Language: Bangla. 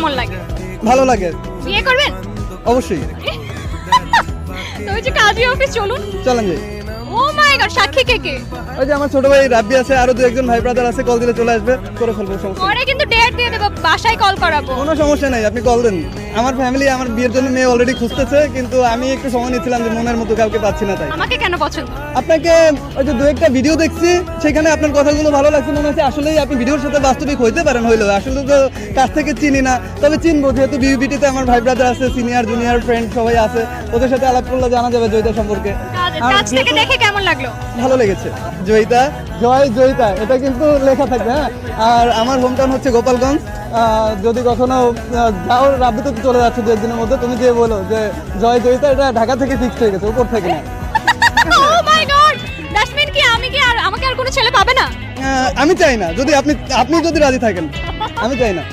কেমন লাগে? ভালো লাগে, বিয়ে করবেন? অবশ্যই। তো ওই যে কাজী অফিস চলুন। চলেন যাই। ও মাই গড, সাক্ষী কে কে? ওই যে আমার ছোট ভাই রাব্বি আছে, আরো দু একজন ভাই ব্রাদার আছে, কল দিলে চলে আসবে, করে ফেলবো, সমস্যা নেই। পরে কিন্তু ডেট দিয়ে দেবো, বাসায় কল করাবো। কোনো সমস্যা নেই, আপনি কল দেন। আমার ফ্যামিলি আমার বিয়ের জন্য মেয়ে অলরেডি খুঁজতেছে, কিন্তু আমি একটু সময় নিচ্ছিলাম যে মনের মতো কাউকে পাচ্ছি না, তাই। আমাকে কেন পছন্দ? আপনাকে ওই যে দু একটা ভিডিও দেখছি, সেখানে আপনার কথাগুলো ভালো লাগছে, মনে হচ্ছে আসলেই আপনি ভিডিওর সাথে বাস্তবিক হইতে পারেন। হইলেও আসলে তো কাছ থেকে চিনি না, তবে চিনবো, যেহেতু বিউবিটিতে আমার ভাই ব্রাদার আছে, সিনিয়র জুনিয়র ফ্রেন্ড সবাই আছে, ওদের সাথে আলাপ করলে জানা যাবে জয়িতা সম্পর্কে। কাজ থেকে দেখে কেমন লাগলো? ভালো লেগেছে। জয়িতা, জয়িতা, এটা কিন্তু লেখা থাকবে, হ্যাঁ। আর আমার হোম টাউন হচ্ছে গোপালগঞ্জ। যদি কখনো যাও, রাব্বি তো চলে যাচ্ছে দু একদিনের মধ্যে, তুমি যে বলো যে জয়িতা, এটা ঢাকা থেকে ফিক্সড হয়ে গেছে, উপর থেকে না। ও মাই গড, দ্যাটস মিন কি আমি কি আর আমাকে আর কোনো ছেলে পাবে না? আমি চাই না, যদি আপনি যদি রাজি থাকেন, আমি চাই না।